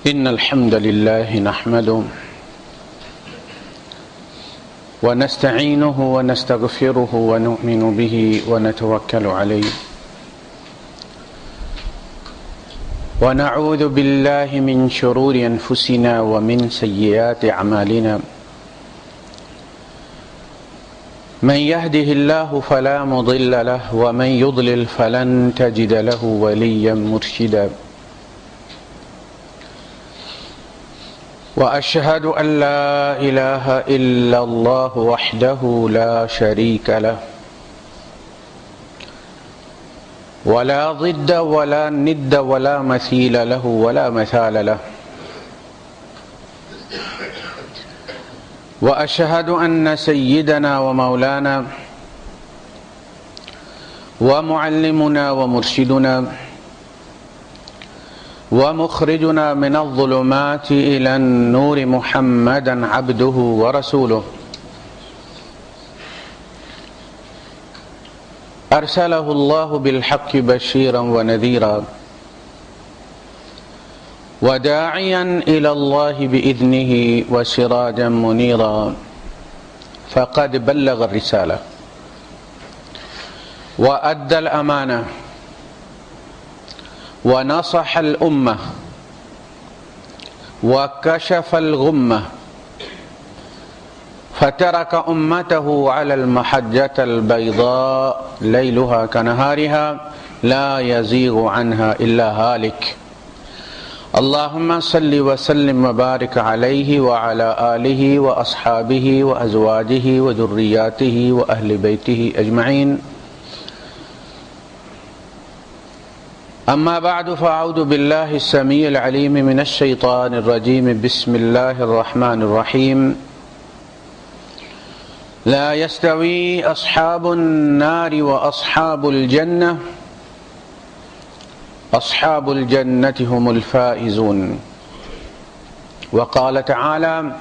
إن الحمد لله نحمده ونستعينه ونستغفره ونؤمن به ونتوكل عليه ونعوذ بالله من شرور أنفسنا ومن سيئات أعمالنا من يهده الله فلا مضل له ومن يضلل فلن تجد له وليا مرشدا وأشهد أن لا إله إلا الله وحده لا شريك له ولا ضد ولا ند ولا مثيل له ولا مثال له وأشهد أن سيدنا ومولانا ومعلمنا ومرشدنا ومخرجنا من الظلمات إلى النور محمدا عبده ورسوله أرسله الله بالحق بشيرا ونذيرا وداعيا إلى الله بإذنه وسراجا منيرا فقد بلغ الرسالة وأدى الأمانة ونصح الأمة وكشف الغمة فترك أمته على المحجة البيضاء ليلها كنهارها لا يزيغ عنها إلا هالك اللهم صل وسلم وبارك عليه وعلى آله وأصحابه وأزواجه وذرياته وأهل بيته أجمعين أما بعد فأعوذ بالله السميع العليم من الشيطان الرجيم بسم الله الرحمن الرحيم لا يستوي أصحاب النار وأصحاب الجنة أصحاب الجنة هم الفائزون وقال تعالى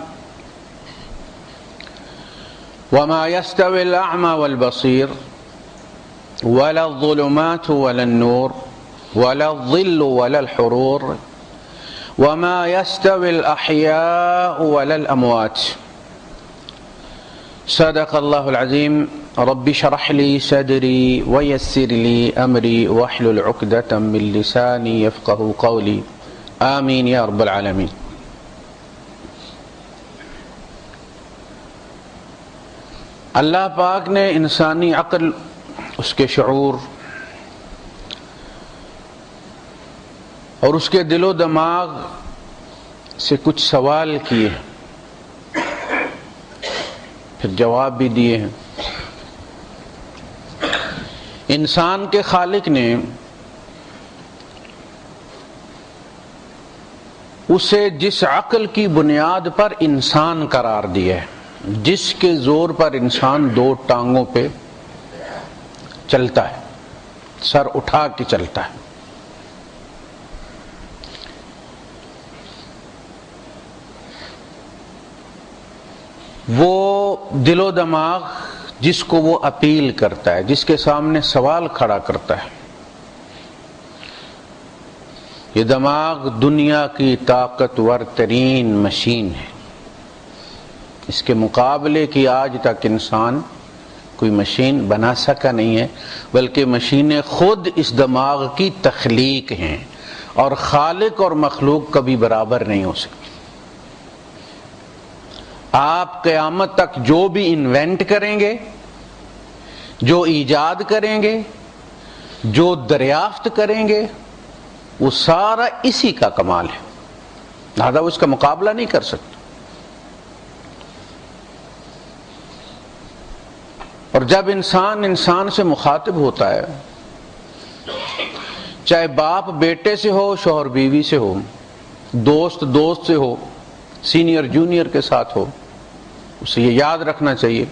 وما يستوي الأعمى والبصير ولا الظلمات ولا النور ولا الظل ولا الحرور وما يستوي الأحياء ولا الأموات صدق الله العظيم رب اشرح لي صدري ويسر لي أمري واحلل عقدة من لساني يفقهوا قولي آمين يا رب العالمين. اللہ پاک نے انسانی عقل، اس کے شعور اور اس کے دل و دماغ سے کچھ سوال کیے، پھر جواب بھی دیے ہیں۔ انسان کے خالق نے اسے جس عقل کی بنیاد پر انسان قرار دیا ہے، جس کے زور پر انسان دو ٹانگوں پہ چلتا ہے، سر اٹھا کے چلتا ہے، وہ دل و دماغ جس کو وہ اپیل کرتا ہے، جس کے سامنے سوال کھڑا کرتا ہے، یہ دماغ دنیا کی طاقتور ترین مشین ہے۔ اس کے مقابلے کی آج تک انسان کوئی مشین بنا سکا نہیں ہے، بلکہ مشینیں خود اس دماغ کی تخلیق ہیں، اور خالق اور مخلوق کبھی برابر نہیں ہو سکتی۔ آپ قیامت تک جو بھی انوینٹ کریں گے، جو ایجاد کریں گے، جو دریافت کریں گے، وہ سارا اسی کا کمال ہے، لہذا وہ اس کا مقابلہ نہیں کر سکتے۔ اور جب انسان سے مخاطب ہوتا ہے، چاہے باپ بیٹے سے ہو، شوہر بیوی سے ہو، دوست سے ہو، سینئر جونیئر کے ساتھ ہو، اسے یہ یاد رکھنا چاہیے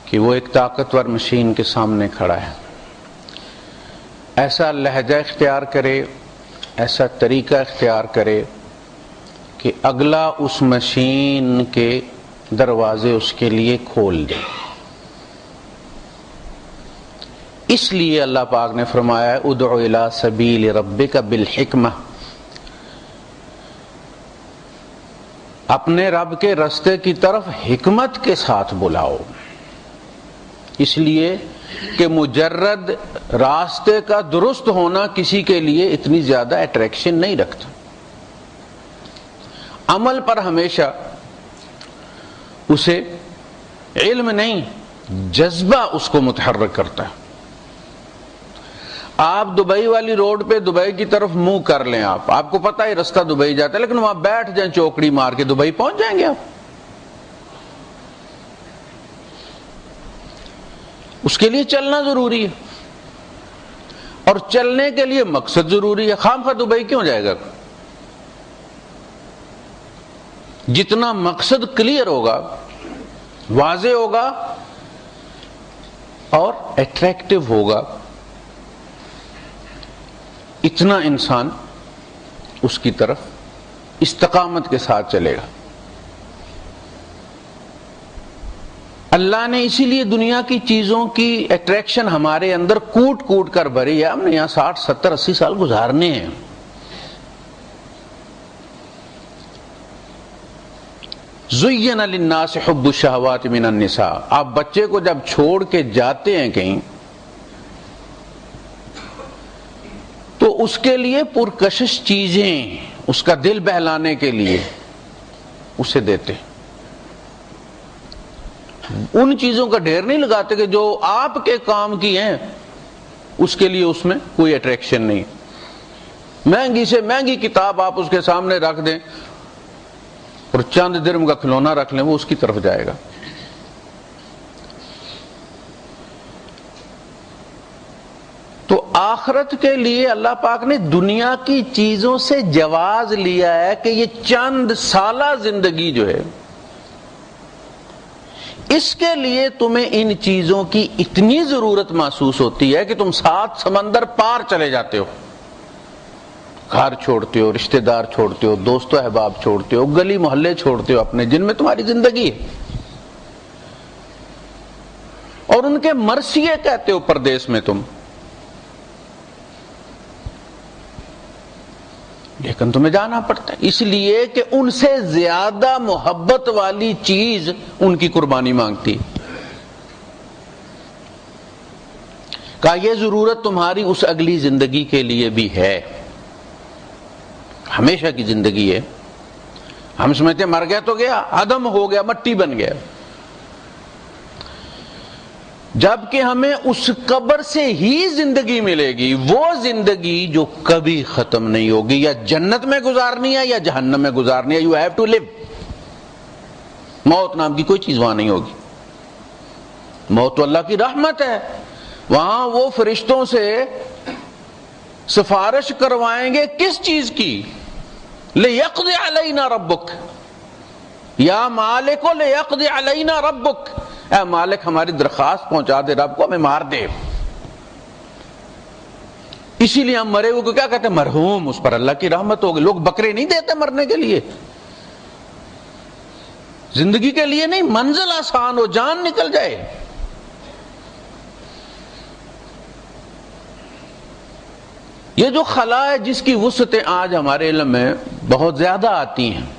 کہ وہ ایک طاقتور مشین کے سامنے کھڑا ہے۔ ایسا لہجہ اختیار کرے، ایسا طریقہ اختیار کرے کہ اگلا اس مشین کے دروازے اس کے لیے کھول دے۔ اس لیے اللہ پاک نے فرمایا ادع الی سبیل ربک بالحکمہ، اپنے رب کے رستے کی طرف حکمت کے ساتھ بلاؤ، اس لیے کہ مجرد راستے کا درست ہونا کسی کے لیے اتنی زیادہ اٹریکشن نہیں رکھتا، عمل پر ہمیشہ اسے علم نہیں جذبہ اس کو متحرک کرتا ہے۔ آپ دبئی والی روڈ پہ دبئی کی طرف منہ کر لیں، آپ کو پتہ ہے رستہ دبئی جاتا ہے، لیکن وہاں بیٹھ جائیں چوکڑی مار کے دبئی پہنچ جائیں گے آپ۔ اس کے لیے چلنا ضروری ہے، اور چلنے کے لیے مقصد ضروری ہے۔ خام خواہ دبئی کیوں جائے گا؟ جتنا مقصد کلیئر ہوگا، واضح ہوگا اور اٹریکٹیو ہوگا، اتنا انسان اس کی طرف استقامت کے ساتھ چلے گا۔ اللہ نے اسی لیے دنیا کی چیزوں کی اٹریکشن ہمارے اندر کوٹ کوٹ کر بھری ہے۔ ہم نے یہاں 60 70 80 سال گزارنے ہیں۔ زین للناس حب الشہوات من النساء، آپ بچے کو جب چھوڑ کے جاتے ہیں کہیں تو اس کے لیے پرکشش چیزیں اس کا دل بہلانے کے لیے اسے دیتے، ان چیزوں کا ڈھیر نہیں لگاتے کہ جو آپ کے کام کی ہیں، اس کے لیے اس میں کوئی اٹریکشن نہیں۔ مہنگی سے مہنگی کتاب آپ اس کے سامنے رکھ دیں اور چند درم کا کھلونا رکھ لیں، وہ اس کی طرف جائے گا۔ تو آخرت کے لیے اللہ پاک نے دنیا کی چیزوں سے جواز لیا ہے کہ یہ چند سالہ زندگی جو ہے، اس کے لیے تمہیں ان چیزوں کی اتنی ضرورت محسوس ہوتی ہے کہ تم 7 سمندر پار چلے جاتے ہو، گھر چھوڑتے ہو، رشتہ دار چھوڑتے ہو، دوست و احباب چھوڑتے ہو، گلی محلے چھوڑتے ہو اپنے جن میں تمہاری زندگی ہے، اور ان کے مرثیے کہتے ہو پردیس میں تم، لیکن تمہیں جانا پڑتا ہے اس لیے کہ ان سے زیادہ محبت والی چیز ان کی قربانی مانگتی۔ کہا یہ ضرورت تمہاری اس اگلی زندگی کے لیے بھی ہے، ہمیشہ کی زندگی ہے۔ ہم سمجھتے مر گیا تو گیا، عدم ہو گیا، مٹی بن گیا، جبکہ ہمیں اس قبر سے ہی زندگی ملے گی، وہ زندگی جو کبھی ختم نہیں ہوگی، یا جنت میں گزارنی ہے یا جہنم میں گزارنی ہے۔ یو ہیو ٹو لیو، موت نام کی کوئی چیز وہاں نہیں ہوگی۔ موت تو اللہ کی رحمت ہے، وہاں وہ فرشتوں سے سفارش کروائیں گے کس چیز کی؟ لِيَقْضِ عَلَيْنَا رَبُّكَ یا مالک لِيَقْضِ عَلَيْنَا رَبُّكَ، اے مالک ہماری درخواست پہنچا دے، رب کو ہمیں مار دے۔ اسی لیے ہم مرے ہوئے کو کیا کہتے ہیں؟ مرحوم، اس پر اللہ کی رحمت ہوگی۔ لوگ بکرے نہیں دیتے مرنے کے لیے، زندگی کے لیے نہیں، منزل آسان ہو، جان نکل جائے۔ یہ جو خلا ہے جس کی وسعتیں آج ہمارے علم میں بہت زیادہ آتی ہیں،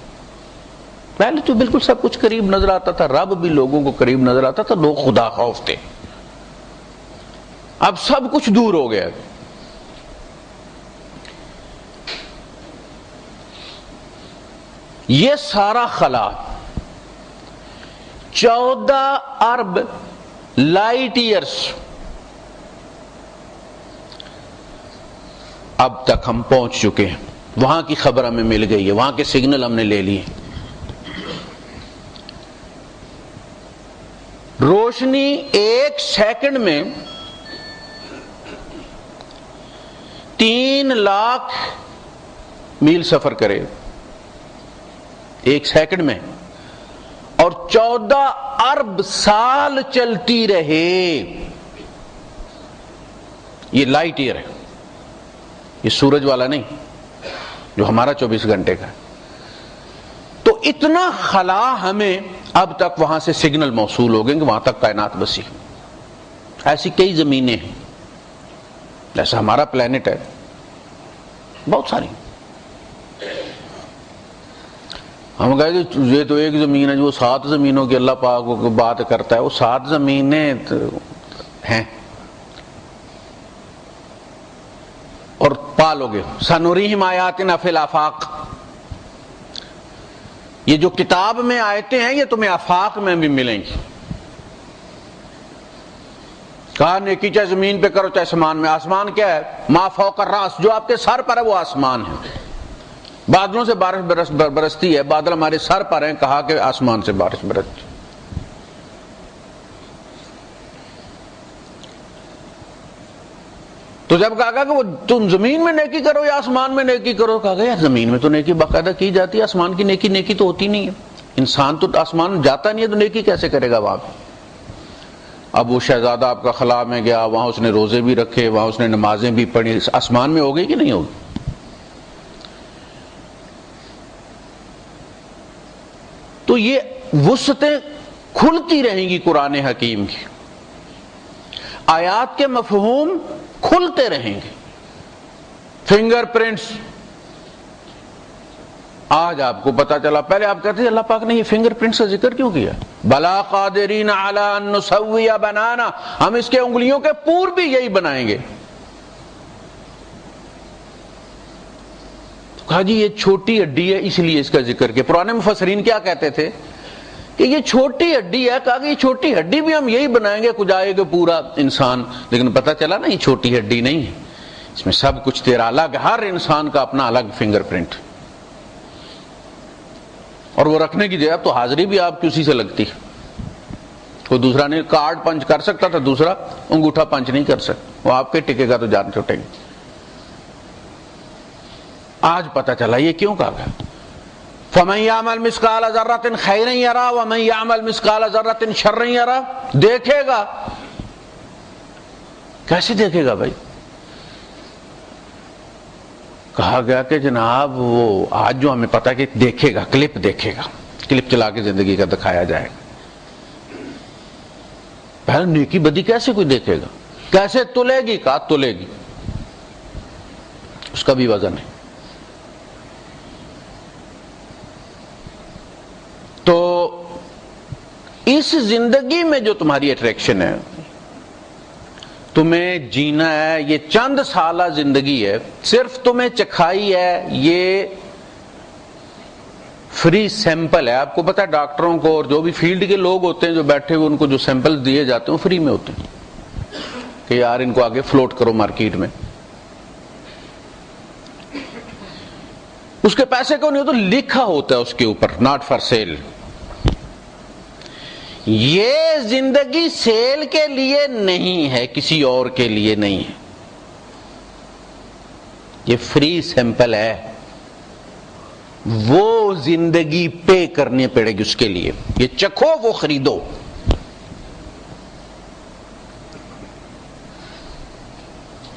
پہلے تو بالکل سب کچھ قریب نظر آتا تھا، رب بھی لوگوں کو قریب نظر آتا تھا، لوگ خدا خوف تھے، اب سب کچھ دور ہو گیا۔ یہ سارا خلا 14 ارب لائٹ ایئرس اب تک ہم پہنچ چکے ہیں، وہاں کی خبر ہمیں مل گئی ہے، وہاں کے سگنل ہم نے لے لیے۔ روشنی 1 سیکنڈ میں 3 لاکھ میل سفر کرے 1 سیکنڈ میں، اور 14 ارب سال چلتی رہے۔ یہ لائٹ ایئر ہے، یہ سورج والا نہیں جو ہمارا 24 گھنٹے کا ہے۔ تو اتنا خلا ہمیں اب تک وہاں سے سگنل موصول ہو گئے کہ وہاں تک کائنات بسی۔ ایسی کئی زمینیں ہیں جیسا ہمارا پلانٹ ہے بہت ساری. ہم کہیں کہ یہ تو ایک زمین ہے جو 7 زمینوں کی اللہ پاک کو بات کرتا ہے. وہ 7 زمینیں ہیں اور پالو گے. سنریہم آیاتنا فی الآفاق. یہ جو کتاب میں آیتیں ہیں یہ تمہیں آفاق میں بھی ملیں گی. کہا نیکی چاہے زمین پہ کرو چاہے آسمان میں. آسمان کیا ہے؟ ما فوق الراس، جو آپ کے سر پر ہے وہ آسمان ہے. بادلوں سے بارش برستی ہے، بادل ہمارے سر پر ہیں، کہا کہ آسمان سے بارش برستی. تو جب کہا کہ وہ تم زمین میں نیکی کرو یا آسمان میں نیکی کرو، کہا کہ یار زمین میں تو نیکی باقاعدہ کی جاتی ہے، آسمان کی نیکی تو ہوتی نہیں ہے. انسان تو آسمان جاتا نہیں ہے تو نیکی کیسے کرے گا وہاں پہ؟ اب وہ شہزادہ آپ کا خلا میں گیا، وہاں اس نے روزے بھی رکھے، وہاں اس نے نمازیں بھی پڑھی. آسمان میں ہو گئی کہ نہیں ہوگی؟ تو یہ وسعتیں کھلتی رہیں گی قرآن حکیم کی، آیات کے مفہوم کھلتے رہیں گے. فنگر پرنٹس آج آپ کو پتا چلا. پہلے آپ کہتے ہیں اللہ پاک نے یہ فنگر پرنٹس کا ذکر کیوں کیا؟ بلا قادرین علی ان نسوی بنانا، ہم اس کے انگلیوں کے پور بھی یہی بنائیں گے. کہا جی یہ چھوٹی ہڈی ہے اس لیے اس کا ذکر کیا. پرانے مفسرین کیا کہتے تھے کہ یہ چھوٹی ہڈی ہے. کہا کہ یہ چھوٹی ہڈی بھی ہم یہی بنائیں گے کجائے گا پورا انسان. لیکن پتا چلا نا یہ چھوٹی ہڈی نہیں ہے، اس میں سب کچھ تیرا الگ، ہر انسان کا اپنا الگ فنگر پرنٹ. اور وہ رکھنے کی جگہ تو حاضری بھی آپ کی اسی سے لگتی. کوئی دوسرا نہیں کارڈ پنچ کر سکتا تھا، دوسرا انگوٹھا پنچ نہیں کر سکتا. وہ آپ کے ٹکے گا تو جان چھوٹے گی. آج پتا چلا یہ کیوں کہا گیا. فَمَن يَعْمَلْ مِثْقَالَ ذَرَّةٍ خَيْرًا يَرَهُ وَمَن يَعْمَلْ مِثْقَالَ ذَرَّةٍ شَرًّا يَرَهُ. دیکھے گا. کیسے دیکھے گا بھائی؟ کہا گیا کہ جناب وہ آج جو ہمیں پتا کہ دیکھے گا، کلپ دیکھے گا، کلپ چلا کے زندگی کا دکھایا جائے گا. پہلے نیکی بدی کیسے کوئی دیکھے گا؟ کیسے تلے گی؟ کہا تلے گی، اس کا بھی وزن ہے. تو اس زندگی میں جو تمہاری اٹریکشن ہے، تمہیں جینا ہے، یہ چند سالہ زندگی ہے، صرف تمہیں چکھائی ہے. یہ فری سیمپل ہے. آپ کو پتا ہے ڈاکٹروں کو اور جو بھی فیلڈ کے لوگ ہوتے ہیں جو بیٹھے ہوئے، ان کو جو سیمپل دیے جاتے ہیں وہ فری میں ہوتے ہیں کہ یار ان کو آگے فلوٹ کرو مارکیٹ میں. اس کے پیسے کو نہیں، تو لکھا ہوتا ہے اس کے اوپر ناٹ فار سیل. یہ زندگی سیل کے لیے نہیں ہے، کسی اور کے لیے نہیں ہے. یہ فری سیمپل ہے. وہ زندگی پے کرنی پڑے گی اس کے لیے. یہ چکھو وہ خریدو.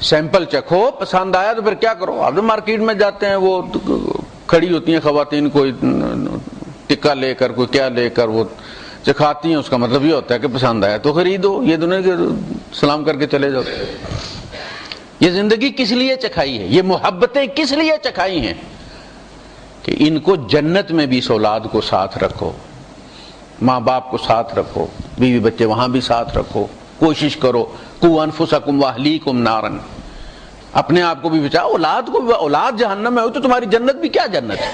سیمپل چکھو، پسند آیا تو پھر کیا کرو؟ اب مارکیٹ میں جاتے ہیں، وہ کھڑی ہوتی ہیں خواتین، کوئی ٹکا لے کر، کوئی کیا لے کر وہ چکھاتی ہیں. اس کا مطلب یہ ہوتا ہے کہ پسند آیا تو خریدو. یہ دنیا کے سلام کر کے چلے جاؤ. یہ زندگی کس لیے چکھائی ہے؟ یہ محبتیں کس لیے چکھائی ہیں؟ کہ ان کو جنت میں بھی اس اولاد کو ساتھ رکھو، ماں باپ کو ساتھ رکھو، بیوی بچے وہاں بھی ساتھ رکھو. کوشش کرو قوا انفسکم واہلیکم نارا، اپنے آپ کو بھی بچاؤ، اولاد کو بھی. اولاد جہنم میں ہو تو تمہاری جنت بھی کیا جنت ہے؟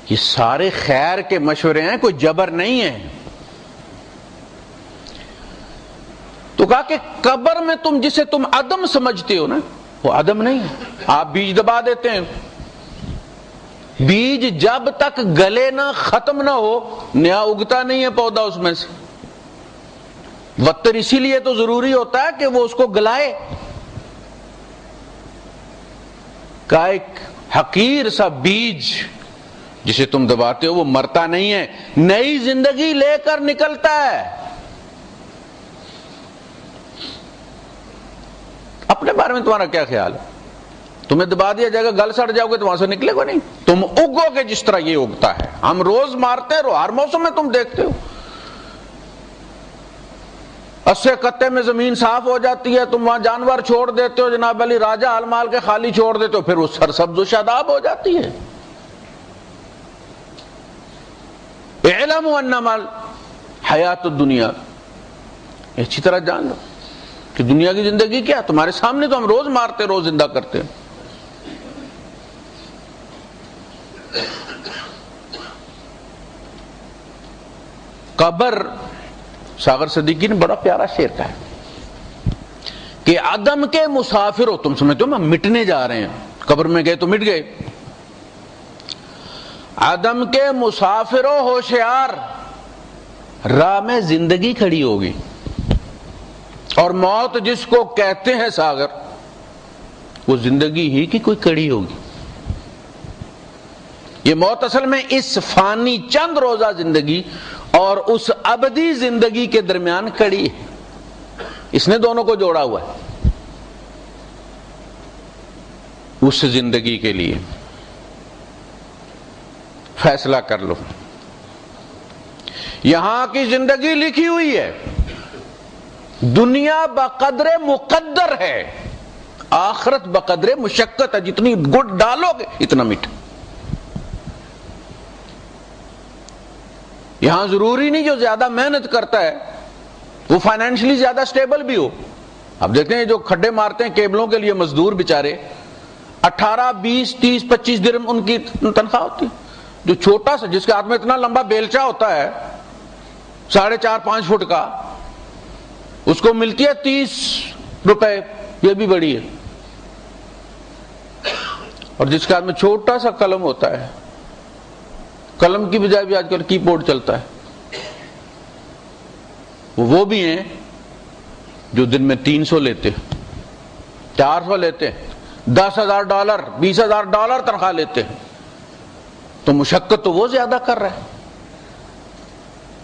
یہ سارے خیر کے مشورے ہیں، کوئی جبر نہیں ہے. تو کہا کہ قبر میں تم جسے تم عدم سمجھتے ہو نا، وہ عدم نہیں ہے. آپ بیج دبا دیتے ہیں، بیج جب تک گلے نہ ختم نہ ہو نیا اگتا نہیں ہے پودا اس میں سے. وتر اسی لیے تو ضروری ہوتا ہے کہ وہ اس کو گلائے. کا ایک حقیر سا بیج جسے تم دباتے ہو وہ مرتا نہیں ہے، نئی زندگی لے کر نکلتا ہے. اپنے بارے میں تمہارا کیا خیال ہے؟ تمہیں دبا دیا جائے گا، گل سڑ جاؤ گے تو وہاں سے نکلے گا نہیں. تم اگو گے جس طرح یہ اگتا ہے. ہم روز مارتے رہو، ہر موسم میں تم دیکھتے ہو. 80 کتے میں زمین صاف ہو جاتی ہے، تم وہاں جانور چھوڑ دیتے ہو جناب علی، راجہ ہل مال کے خالی چھوڑ دیتے ہو، پھر وہ سرسبز و شاداب ہو جاتی ہے۔ اعلموا انما الحیات الدنیا، اچھی طرح جان لو کہ دنیا کی زندگی کیا، تمہارے سامنے تو ہم روز مارتے روز زندہ کرتے ہیں۔ قبر، ساغر صدیقی نے بڑا پیارا شعر کہا ہے کہ عدم کے مسافر ہو، تم سمجھتے ہو ہم مٹنے جا رہے ہیں، قبر میں گئے تو مٹ گئے، عدم کے مسافر ہو ہوشیار، راہ میں زندگی کھڑی ہوگی، اور موت جس کو کہتے ہیں ساغر، وہ زندگی ہی کی کوئی کڑی ہوگی۔ یہ موت اصل میں اس فانی چند روزہ زندگی اور اس ابدی زندگی کے درمیان کڑی ہے، اس نے دونوں کو جوڑا ہوا ہے۔ اس زندگی کے لیے فیصلہ کر لو، یہاں کی زندگی لکھی ہوئی ہے، دنیا بقدر مقدر ہے، آخرت بقدر مشقت ہے، جتنی گڑ ڈالو گے اتنا میٹھا۔ یہاں ضروری نہیں جو زیادہ محنت کرتا ہے وہ فائنینشلی زیادہ سٹیبل بھی ہو۔ اب دیکھتے ہیں جو کھڈے مارتے ہیں کیبلوں کے لیے مزدور بیچارے، 18 20 30 25 درہم ان کی تنخواہ ہوتی ہے۔ جو چھوٹا سا، جس کے ہاتھ میں اتنا لمبا بیلچا ہوتا ہے 4.5 5 فٹ کا، اس کو ملتی ہے 30 روپے، یہ بھی بڑی ہے۔ اور جس کے ہاتھ میں چھوٹا سا قلم ہوتا ہے، قلم کی بجائے بھی آج کل کی بورڈ چلتا ہے، وہ بھی ہیں جو دن میں 300 لیتے، 400 لیتے، $10,000 $20,000 تنخواہ لیتے، تو مشقت تو وہ زیادہ کر رہا ہے۔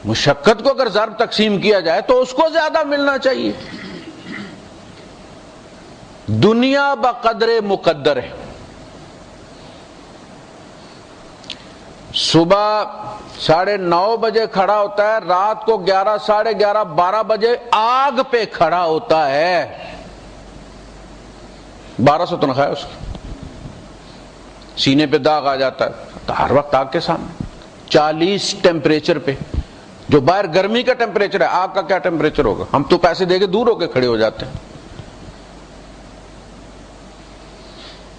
مشقت کو اگر ضرب تقسیم کیا جائے تو اس کو زیادہ ملنا چاہیے۔ دنیا بقدر مقدر ہے۔ صبح 9:30 بجے کھڑا ہوتا ہے، رات کو 11 11:30 12 بجے آگ پہ کھڑا ہوتا ہے، 1200 تنخواہ ہے اس کی، سینے پہ داغ آ جاتا ہے تو ہر وقت آگ کے سامنے، 40 ٹیمپریچر پہ، جو باہر گرمی کا ٹیمپریچر ہے، آگ کا کیا ٹیمپریچر ہوگا؟ ہم تو پیسے دے کے دور ہو کے کھڑے ہو جاتے ہیں۔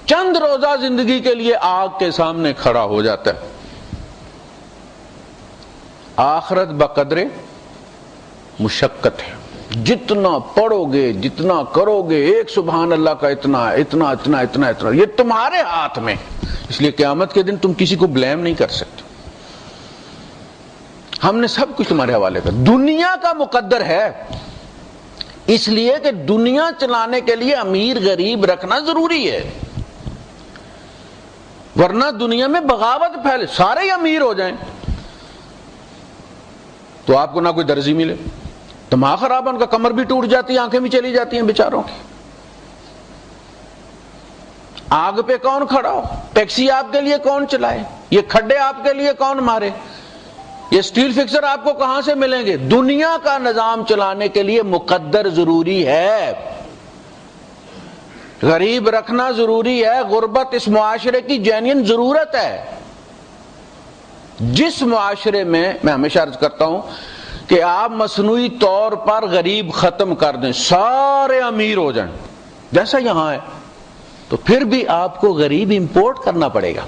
چند روزہ زندگی کے لیے آگ کے سامنے کھڑا ہو جاتا ہے۔ آخرت بقدر مشقت ہے، جتنا پڑھو گے جتنا کرو گے، ایک سبحان اللہ کا اتنا اتنا اتنا اتنا اتنا، یہ تمہارے ہاتھ میں، اس لیے قیامت کے دن تم کسی کو بلیم نہیں کر سکتے، ہم نے سب کچھ تمہارے حوالے کر۔ دنیا کا مقدر ہے، اس لیے کہ دنیا چلانے کے لیے امیر غریب رکھنا ضروری ہے، ورنہ دنیا میں بغاوت پھیلے، سارے ہی امیر ہو جائیں تو آپ کو نہ کوئی درزی ملے، دماغ خراب ہے ان کا، کمر بھی ٹوٹ جاتی ہے، آنکھیں بھی چلی جاتی ہیں بیچاروں کی۔ آگ پہ کون کھڑا ہو، ٹیکسی آپ کے لیے کون چلائے، یہ کھڈے آپ کے لیے کون مارے، یہ سٹیل فکسر آپ کو کہاں سے ملیں گے؟ دنیا کا نظام چلانے کے لیے مقدر ضروری ہے، غریب رکھنا ضروری ہے، غربت اس معاشرے کی جینین ضرورت ہے۔ جس معاشرے میں ہمیشہ عرض کرتا ہوں کہ آپ مصنوعی طور پر غریب ختم کر دیں، سارے امیر ہو جائیں جیسا یہاں ہے، تو پھر بھی آپ کو غریب امپورٹ کرنا پڑے گا۔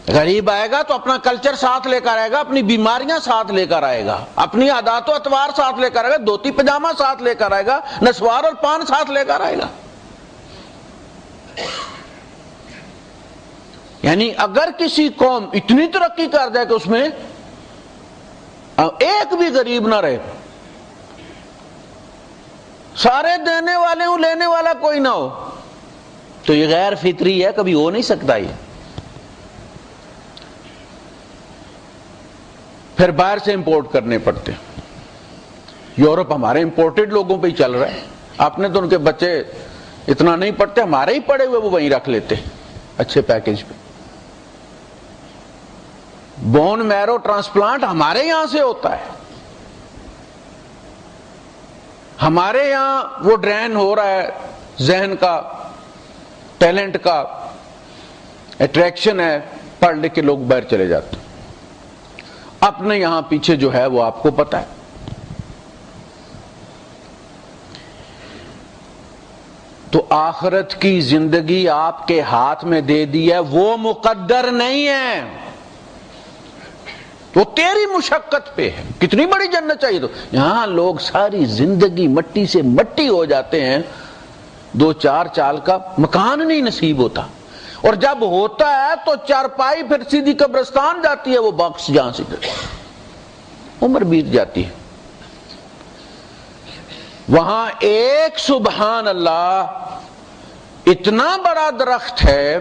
غریب آئے گا تو اپنا کلچر ساتھ لے کر آئے گا، اپنی بیماریاں ساتھ لے کر آئے گا، اپنی عادات و اطوار ساتھ لے کر آئے گا، دھوتی پجامہ ساتھ لے کر آئے گا، نسوار اور پان ساتھ لے کر آئے گا۔ یعنی اگر کسی قوم اتنی ترقی کر جائے کہ اس میں ایک بھی غریب نہ رہے، سارے دینے والے ہوں لینے والا کوئی نہ ہو، تو یہ غیر فطری ہے، کبھی ہو نہیں سکتا۔ یہ پھر باہر سے امپورٹ کرنے پڑتے، یورپ ہمارے امپورٹڈ لوگوں پہ ہی چل رہا ہے، اپنے تو ان کے بچے اتنا نہیں پڑھتے، ہمارے ہی پڑھے ہوئے وہ وہیں رکھ لیتے اچھے پیکج پہ۔ بون میرو ٹرانسپلانٹ ہمارے یہاں سے ہوتا ہے، ہمارے یہاں وہ ڈرین ہو رہا ہے، ذہن کا، ٹیلنٹ کا اٹریکشن ہے، پڑھ لکھ کے لوگ باہر چلے جاتے ہیں۔ اپنے یہاں پیچھے جو ہے وہ آپ کو پتہ ہے۔ تو آخرت کی زندگی آپ کے ہاتھ میں دے دی ہے، وہ مقدر نہیں ہے، وہ تیری مشقت پہ ہے۔ کتنی بڑی جنت چاہیے، تو یہاں لوگ ساری زندگی مٹی سے مٹی ہو جاتے ہیں، 2-4 چال کا مکان نہیں نصیب ہوتا، اور جب ہوتا ہے تو چارپائی پھر سیدھی قبرستان جاتی ہے، وہ باکس جہاں سے عمر بیت جاتی ہے۔ وہاں ایک سبحان اللہ اتنا بڑا درخت ہے،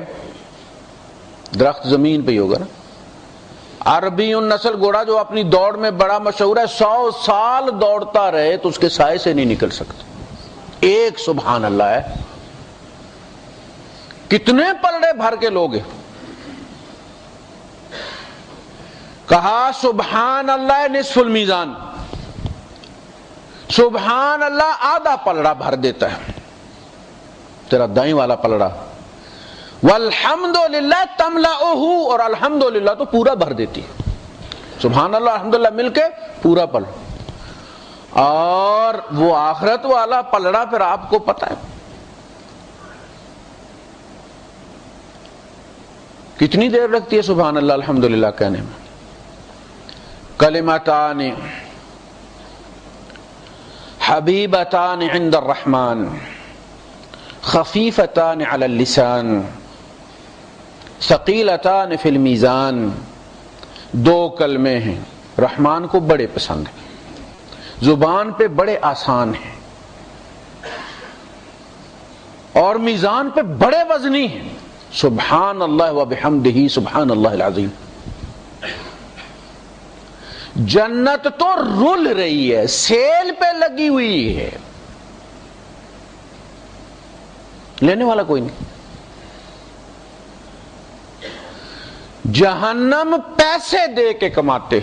درخت زمین پہ ہی ہوگا نا، عربی نسل گھوڑا جو اپنی دوڑ میں بڑا مشہور ہے، 100 سال دوڑتا رہے تو اس کے سائے سے نہیں نکل سکتا، ایک سبحان اللہ ہے۔ کتنے پلڑے بھر کے لوگ ہیں، کہا سبحان اللہ نصف المیزان، سبحان اللہ آدھا پلڑا بھر دیتا ہے تیرا دائیں والا پلڑا، والحمدللہ تملأہ، اور الحمدللہ تو پورا بھر دیتی ہے، سبحان اللہ الحمدللہ مل کے پورا پلڑا۔ اور وہ آخرت والا پلڑا پھر آپ کو پتہ ہے کتنی دیر لگتی ہے سبحان اللہ الحمدللہ کہنے میں؟ کلمتان حبیبتان عند الرحمن خفیفتان علی اللسان ثقیلتان فی المیزان، 2 کلمے ہیں، رحمان کو بڑے پسند ہیں، زبان پہ بڑے آسان ہیں، اور میزان پہ بڑے وزنی ہیں، سبحان اللہ و بحمدہ سبحان اللہ العظیم۔ جنت تو رول رہی ہے، سیل پہ لگی ہوئی ہے، لینے والا کوئی نہیں۔ جہنم پیسے دے کے کماتے،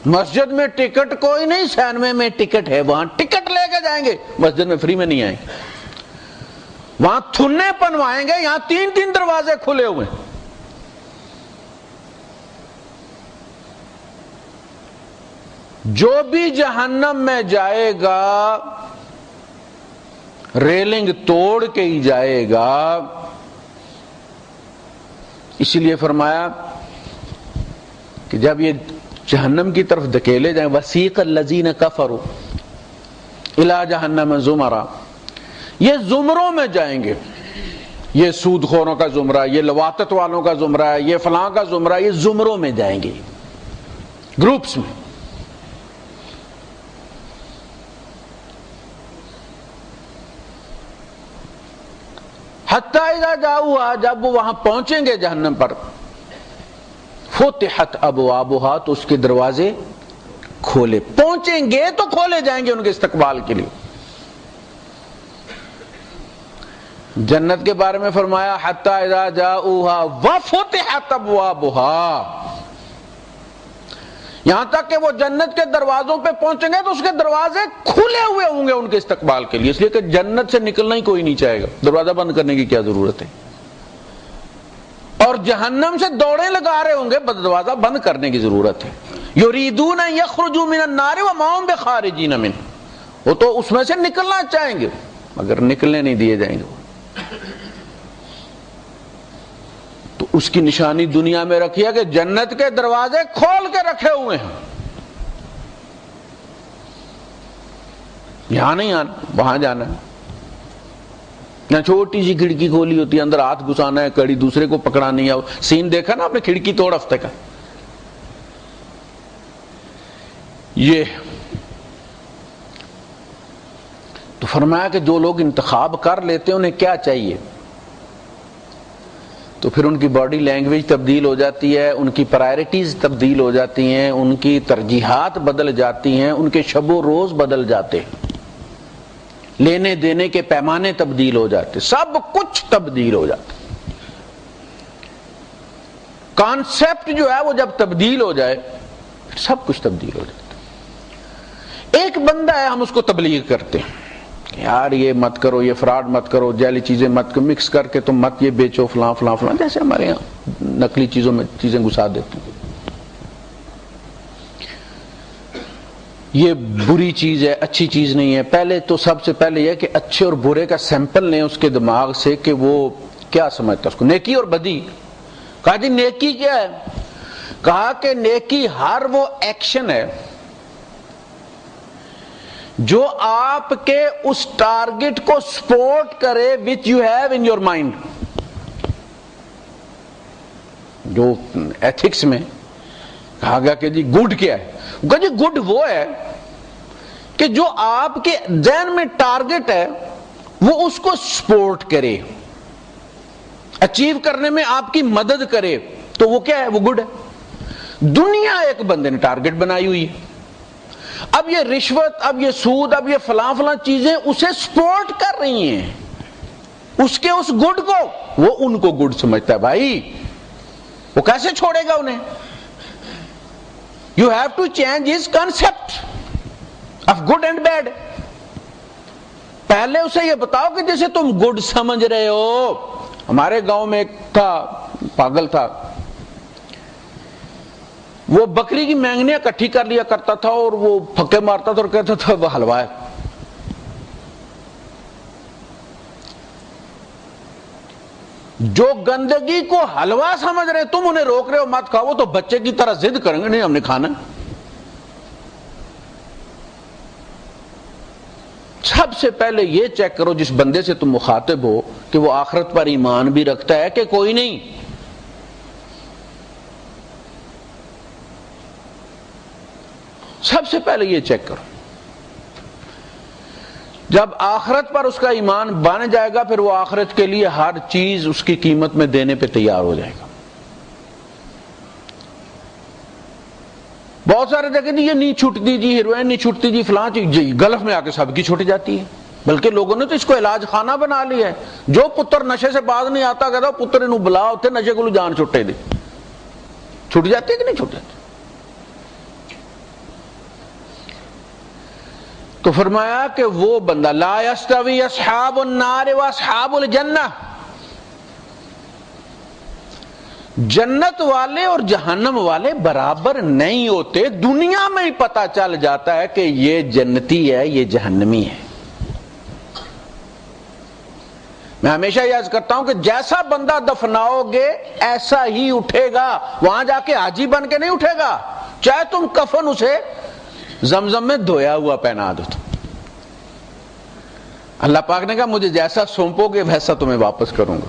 مسجد میں ٹکٹ کوئی نہیں، سینمے میں ٹکٹ ہے، وہاں ٹکٹ لے کے جائیں گے، مسجد میں فری میں نہیں آئیں گے، وہاں تھنے پنوائیں گے، یہاں 3 دروازے کھلے ہوئے ہیں۔ جو بھی جہنم میں جائے گا ریلنگ توڑ کے ہی جائے گا، اسی لیے فرمایا کہ جب یہ جہنم کی طرف دھکیلے جائیں، وسیق الذین کفروا الی جہنم زمرا، یہ زمروں میں جائیں گے، یہ سود خوروں کا زمرہ، یہ لواطت والوں کا زمرہ، یہ فلاں کا زمرہ، یہ زمروں میں جائیں گے، گروپس میں۔ حتی اذا جاؤہا، جب وہ وہاں پہنچیں گے جہنم پر، فتحت ابوابہا، تو اس کے دروازے کھولے، پہنچیں گے تو کھولے جائیں گے ان کے استقبال کے لیے۔ جنت کے بارے میں فرمایا حتی اذا جاؤہا وفتحت ابوابہا، یہاں تک کہ وہ جنت کے دروازوں پہ پہنچیں گے تو اس کے دروازے کھلے ہوئے ہوں گے ان کے استقبال کے لیے، اس لیے کہ جنت سے نکلنا ہی کوئی نہیں چاہے گا، دروازہ بند کرنے کی کیا ضرورت ہے، اور جہنم سے دوڑیں لگا رہے ہوں گے، دروازہ بند کرنے کی ضرورت ہے۔ یریدون ان یخرجوا من النار وما هم بخارجین منہ، وہ تو اس میں سے نکلنا چاہیں گے مگر نکلنے نہیں دیے جائیں گے۔ تو اس کی نشانی دنیا میں رکھی ہے کہ جنت کے دروازے کھول کے رکھے ہوئے ہیں، یہاں نہیں آنا، وہاں جانا ہے۔ یہاں چھوٹی سی کھڑکی کھولی ہوتی ہے، اندر ہاتھ گھسانا ہے، کڑی دوسرے کو پکڑانی ہے، سین دیکھا نا آپ نے کھڑکی توڑ ہفتے کا۔ یہ تو فرمایا کہ جو لوگ انتخاب کر لیتے ہیں انہیں کیا چاہیے، تو پھر ان کی باڈی لینگویج تبدیل ہو جاتی ہے، ان کی پرائرٹیز تبدیل ہو جاتی ہیں، ان کی ترجیحات بدل جاتی ہیں، ان کے شب و روز بدل جاتے ہیں، لینے دینے کے پیمانے تبدیل ہو جاتے، سب کچھ تبدیل ہو جاتا۔ کانسیپٹ جو ہے وہ جب تبدیل ہو جائے پھر سب کچھ تبدیل ہو جاتا۔ ایک بندہ ہے ہم اس کو تبلیغ کرتے ہیں کہ یار یہ مت کرو، یہ فراڈ مت کرو، جعلی چیزیں مت مکس کر کے تم مت یہ بیچو، فلاں فلاں فلاں، جیسے ہمارے یہاں نقلی چیزوں میں چیزیں گھسا دیتے ہیں. یہ بری چیز ہے، اچھی چیز نہیں ہے. پہلے تو سب سے پہلے یہ کہ اچھے اور برے کا سیمپل لیں اس کے دماغ سے کہ وہ کیا سمجھتا ہے اس کو. نیکی اور بدی. کہا جی نیکی کیا ہے؟ کہا کہ نیکی ہر وہ ایکشن ہے جو آپ کے اس ٹارگٹ کو سپورٹ کرے which you have in your mind. جو ایتھکس میں کہا گیا کہ جی گڈ کیا ہے؟ کہا جی گڈ وہ ہے کہ جو آپ کے ذہن میں ٹارگٹ ہے وہ اس کو سپورٹ کرے، اچیو کرنے میں آپ کی مدد کرے، تو وہ کیا ہے؟ وہ گڈ ہے. دنیا ایک بندے نے ٹارگٹ بنائی ہوئی ہے. اب یہ رشوت، اب یہ سود، اب یہ فلاں فلاں چیزیں اسے سپورٹ کر رہی ہیں اس کے اس گڈ کو. وہ ان کو گڈ سمجھتا ہے. بھائی وہ کیسے چھوڑے گا انہیں؟ You have to change his concept of good and bad. پہلے اسے یہ بتاؤ کہ جیسے تم گڈ سمجھ رہے ہو. ہمارے گاؤں میں ایک تھا، پاگل تھا، وہ بکری کی مینگنیاں اکٹھی کر لیا کرتا تھا اور وہ پھکے مارتا تھا اور کہتا تھا وہ حلوا ہے. جو گندگی کو حلوا سمجھ رہے تم انہیں روک رہے ہو مت کھاؤ، وہ تو بچے کی طرح ضد کریں گے نہیں ہم نے کھانا. سب سے پہلے یہ چیک کرو جس بندے سے تم مخاطب ہو کہ وہ آخرت پر ایمان بھی رکھتا ہے کہ کوئی نہیں. سب سے پہلے یہ چیک کرو. جب آخرت پر اس کا ایمان بن جائے گا پھر وہ آخرت کے لیے ہر چیز اس کی قیمت میں دینے پہ تیار ہو جائے گا. بہت سارے دیکھیں جی یہ نہیں چھوٹتی جی، ہیروئن نہیں چھوٹتی جی، فلاں چیز جی، گلف میں آ کے سب کی چھوٹ جاتی ہے. بلکہ لوگوں نے تو اس کو علاج خانہ بنا لیا ہے. جو پتر نشے سے باز نہیں آتا کہتا پتر انہوں بلا ہوتے نشے کو جان چھٹے دے. چھوٹ جاتی ہے کہ نہیں چھوٹ جاتی؟ تو فرمایا کہ وہ بندہ لا یستوی اصحاب النار و اصحاب الجنہ، جنت والے اور جہنم والے برابر نہیں ہوتے. دنیا میں ہی پتہ چل جاتا ہے کہ یہ جنتی ہے یہ جہنمی ہے. میں ہمیشہ یہ عرض کرتا ہوں کہ جیسا بندہ دفناؤ گے ایسا ہی اٹھے گا. وہاں جا کے حاجی بن کے نہیں اٹھے گا، چاہے تم کفن اسے زمزم میں دھویا ہوا پہنا دو. اللہ پاک نے کہا مجھے جیسا سونپو گے ویسا تمہیں واپس کروں گا.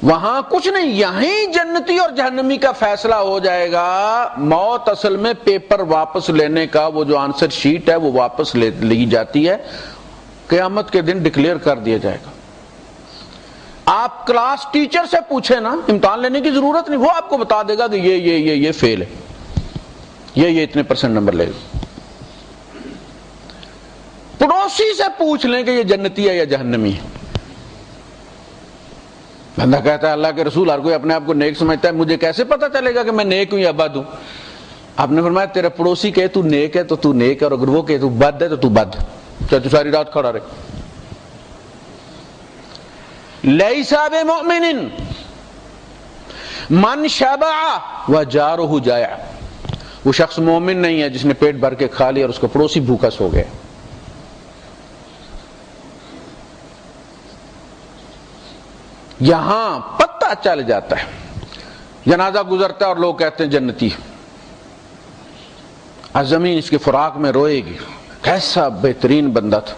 وہاں کچھ نہیں، یہیں جنتی اور جہنمی کا فیصلہ ہو جائے گا. موت اصل میں پیپر واپس لینے کا، وہ جو آنسر شیٹ ہے وہ واپس لی جاتی ہے، قیامت کے دن ڈکلیئر کر دیا جائے گا. آپ کلاس ٹیچر سے پوچھیں نا، امتحان لینے کی ضرورت نہیں، وہ آپ کو بتا دے گا کہ یہ فیل ہے، یہ اتنے % نمبر لے گا. پڑوسی سے پوچھ لیں کہ یہ جنتی ہے یا جہنمی ہے. بندہ کہتا ہے اللہ کے رسول ہر کوئی اپنے آپ کو نیک سمجھتا ہے، مجھے کیسے پتا چلے گا کہ میں نیک ہوں یا بد ہوں؟ آپ نے فرمایا تیرا پڑوسی کہے تو نیک ہے تو تو نیک ہے، اور اگر وہ کہے تو بد ہے تو تو بد، چاہے تو ساری رات کھڑا رہے. لیس بمؤمن من شبع وجارہ جائع، وہ شخص مومن نہیں ہے جس نے پیٹ بھر کے کھا لیا اور اس کا پڑوسی بھوکا سو گیا. یہاں پتہ چل جاتا ہے. جنازہ گزرتا ہے اور لوگ کہتے ہیں جنتی، آج زمین اس کے فراق میں روئے گی. کیسا بہترین بندہ تھا.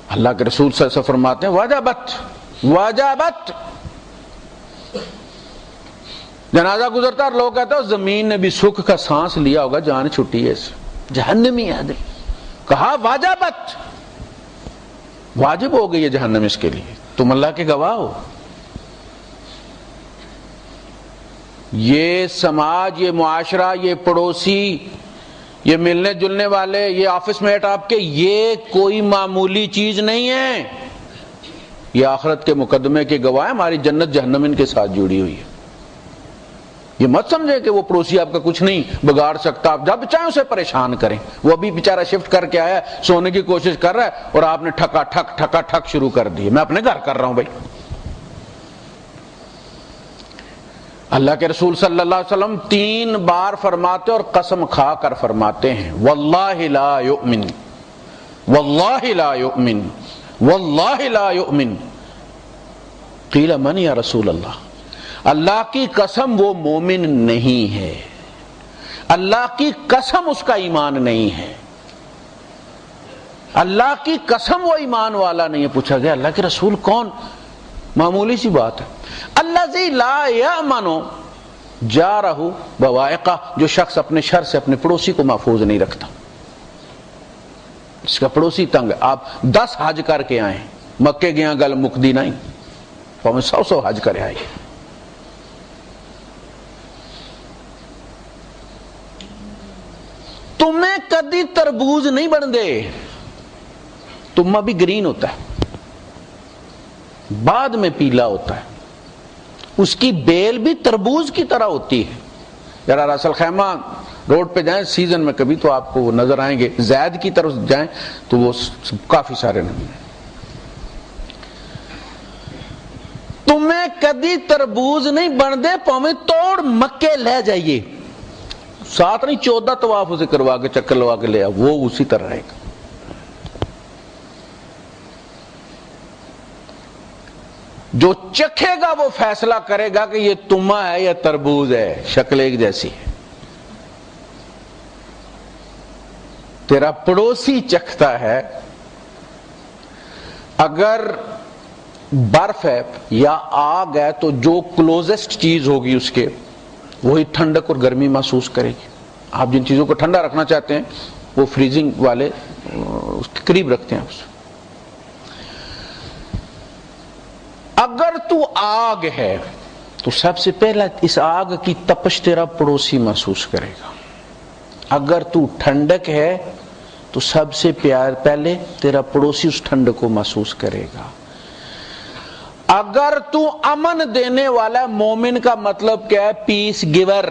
اللہ کے رسول صلی اللہ علیہ وسلم فرماتے ہیں وجبت. جنازہ گزرتا ہے اور لوگ کہتے ہیں زمین نے بھی سکھ کا سانس لیا ہوگا، جان چھٹی ہے اس. جہنمی ہے. کہا وجبت، واجب ہو گئی ہے جہنم اس کے لیے، تم اللہ کے گواہ ہو. یہ سماج، یہ معاشرہ، یہ پڑوسی، یہ ملنے جلنے والے، یہ آفس میٹ آپ کے، یہ کوئی معمولی چیز نہیں ہے. یہ آخرت کے مقدمے کے گواہ. ہماری جنت جہنم ان کے ساتھ جڑی ہوئی ہے. یہ مت سمجھے کہ وہ پڑوسی آپ کا کچھ نہیں بگاڑ سکتا، آپ جب چاہیں اسے پریشان کریں. وہ ابھی بیچارہ شفٹ کر کے آیا سونے کی کوشش کر رہا ہے اور آپ نے ٹھکا ٹھک شروع کر دی. میں اپنے گھر کر رہا ہوں بھائی. اللہ کے رسول صلی اللہ علیہ وسلم 3 بار فرماتے اور قسم کھا کر فرماتے ہیں واللہ لا یؤمن، واللہ لا یؤمن، واللہ لا یؤمن. قیل من یا رسول اللہ، اللہ کی قسم وہ مومن نہیں ہے، اللہ کی قسم اس کا ایمان نہیں ہے، اللہ کی قسم وہ ایمان والا نہیں ہے. پوچھا گیا اللہ کے رسول کون؟ معمولی سی بات ہے، الذی لا یأمن جارہ بوائقہ، جو شخص اپنے شر سے اپنے پڑوسی کو محفوظ نہیں رکھتا. اس کا پڑوسی تنگ. آپ 10 حج کر کے آئیں، مکے گیا گل مکدی نہیں، ہمیں 100 حج کرے آئے. تمہیں کدی تربوز نہیں بن دے، تمہ بھی گرین ہوتا ہے بعد میں پیلا ہوتا ہے، اس کی بیل بھی تربوز کی طرح ہوتی ہے. ذرا راس الخیمہ روڈ پہ جائیں سیزن میں کبھی تو آپ کو وہ نظر آئیں گے، زید کی طرف جائیں تو وہ کافی سارے نہیں. تمہیں کدی تربوز نہیں بن دے پویں توڑ مکے لے جائیے، ساتھ نہیں 14 طواف اسے کروا کے چکر لوا کے لے آ، وہ اسی طرح رہے گا. جو چکھے گا وہ فیصلہ کرے گا کہ یہ تمہ ہے یا تربوز ہے، شکل ایک جیسی ہے. تیرا پڑوسی چکھتا ہے، اگر برف ہے یا آگ ہے تو جو کلوزسٹ چیز ہوگی اس کے وہی ٹھنڈک اور گرمی محسوس کرے گی. آپ جن چیزوں کو ٹھنڈا رکھنا چاہتے ہیں وہ فریزنگ والے اس کے قریب رکھتے ہیں اس. اگر تو آگ ہے تو سب سے پہلا اس آگ کی تپش تیرا پڑوسی محسوس کرے گا. اگر تو ٹھنڈک ہے تو سب سے پہلے تیرا پڑوسی اس ٹھنڈک کو محسوس کرے گا. اگر تو امن دینے والا، مومن کا مطلب کیا ہے؟ پیس گیور.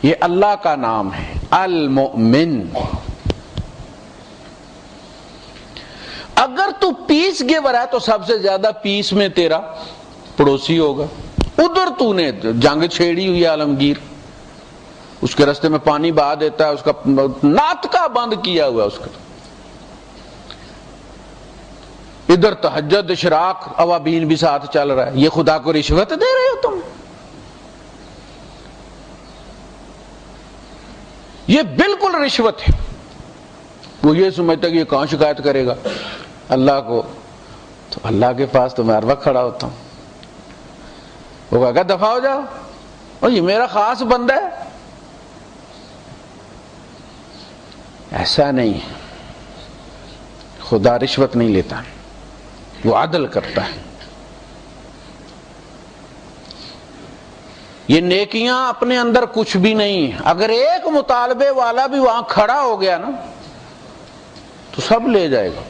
یہ اللہ کا نام ہے المؤمن. اگر تو پیس گیور ہے تو سب سے زیادہ پیس میں تیرا پڑوسی ہوگا. ادھر تو نے جنگ چھیڑی ہوئی عالمگیر، اس کے راستے میں پانی بہا دیتا ہے، اس کا ناطقہ بند کیا ہوا ہے اس کا. ادھر تہجد اشراق اوابین بھی ساتھ چل رہا ہے. یہ خدا کو رشوت دے رہے ہو تم. یہ بالکل رشوت ہے. وہ یہ سمجھتا کہ یہ کہاں شکایت کرے گا اللہ کو، تو اللہ کے پاس تو میں ہر وقت کھڑا ہوتا ہوں. وہ کہے گا دفع ہو جاؤ، اور یہ میرا خاص بندہ ہے. ایسا نہیں، خدا رشوت نہیں لیتا، وہ عدل کرتا ہے. یہ نیکیاں اپنے اندر کچھ بھی نہیں. اگر ایک مطالبے والا بھی وہاں کھڑا ہو گیا نا تو سب لے جائے گا.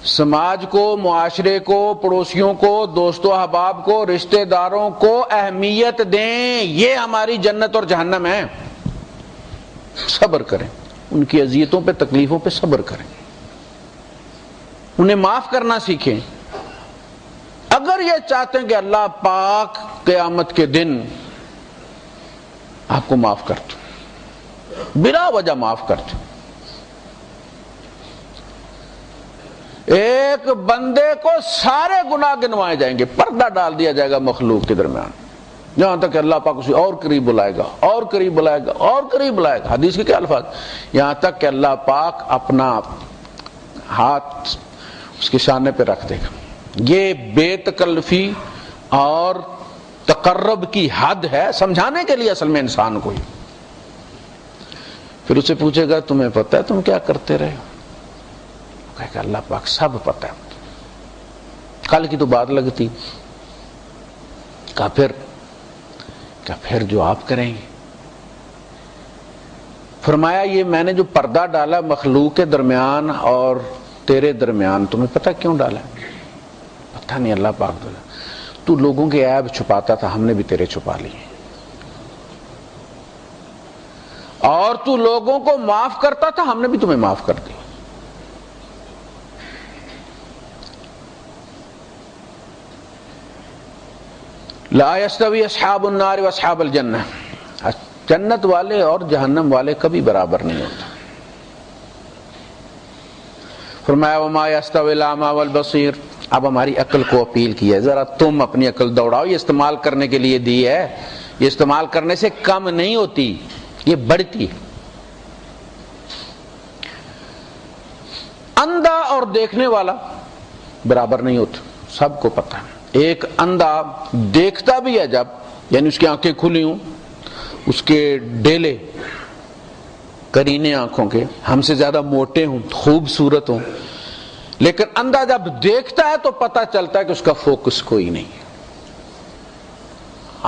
سماج کو، معاشرے کو، پڑوسیوں کو، دوستوں احباب کو، رشتہ داروں کو اہمیت دیں. یہ ہماری جنت اور جہنم ہے. صبر کریں، ان کی اذیتوں پہ، تکلیفوں پہ صبر کریں، انہیں معاف کرنا سیکھیں. اگر یہ چاہتے ہیں کہ اللہ پاک قیامت کے دن آپ کو معاف کر دے، بلا وجہ معاف کر دے. ایک بندے کو سارے گناہ گنوائے جائیں گے، پردہ ڈال دیا جائے گا مخلوق کے درمیان، جہاں تک کہ اللہ پاک اسے اور قریب بلائے گا، اور قریب بلائے گا، اور قریب بلائے گا. حدیث کے کیا الفاظ؟ یہاں تک کہ اللہ پاک اپنا ہاتھ اس کے شانے پہ رکھ دے گا. یہ بے تکلفی اور تقرب کی حد ہے، سمجھانے کے لیے اصل میں انسان کو. پھر اسے پوچھے گا تمہیں پتہ ہے تم کیا کرتے رہے ہو؟ کہے گا اللہ پاک سب پتہ ہے. کل کی تو بات لگتی. کہا پھر جو آپ کریں گے. فرمایا یہ میں نے جو پردہ ڈالا مخلوق کے درمیان اور تیرے درمیان، تمہیں پتہ کیوں ڈالا؟ بیٹھا نہیں اللہ پاک تو لوگوں کے عیب چھپاتا تھا، ہم نے بھی تیرے چھپا لیے، اور تو لوگوں کو معاف کرتا تھا، ہم نے بھی تمہیں معاف کر دیا۔ لا یستوی اصحاب النار واصحاب الجنہ، جنت والے اور جہنم والے کبھی برابر نہیں ہوتے۔ فرمایا وما یستوی الاعمی والبصیر، اب ہماری عقل کو اپیل کی ہے، ذرا تم اپنی عقل دوڑاؤ، یہ استعمال کرنے کے لیے دی ہے، یہ استعمال کرنے سے کم نہیں ہوتی، یہ بڑھتی۔ اندھا اور دیکھنے والا برابر نہیں ہوتا، سب کو پتہ ہے۔ ایک اندھا دیکھتا بھی ہے جب، یعنی اس کی آنکھیں کھلی ہوں، اس کے ڈیلے کرینے آنکھوں کے ہم سے زیادہ موٹے ہوں، خوبصورت ہوں، لیکن اندھا جب دیکھتا ہے تو پتہ چلتا ہے کہ اس کا فوکس کوئی نہیں ہے۔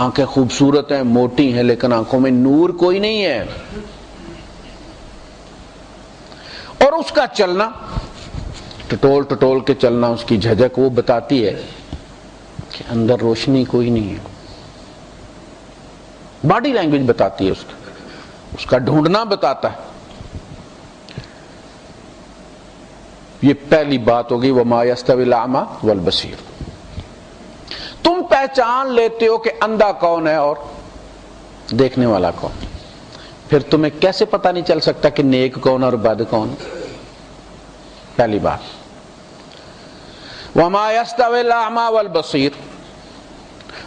آنکھیں خوبصورت ہیں، موٹی ہیں، لیکن آنکھوں میں نور کوئی نہیں ہے، اور اس کا چلنا ٹٹول ٹٹول کے چلنا، اس کی جھجک وہ بتاتی ہے کہ اندر روشنی کوئی نہیں ہے، باڈی لینگویج بتاتی ہے، اس کا ڈھونڈنا بتاتا ہے۔ یہ پہلی بات ہوگی وما یستوی الاعمی والبصیر۔ تم پہچان لیتے ہو کہ اندھا کون ہے اور دیکھنے والا کون، پھر تمہیں کیسے پتہ نہیں چل سکتا کہ نیک کون اور بد کون؟ پہلی بات وما یستوی الاعمی والبصیر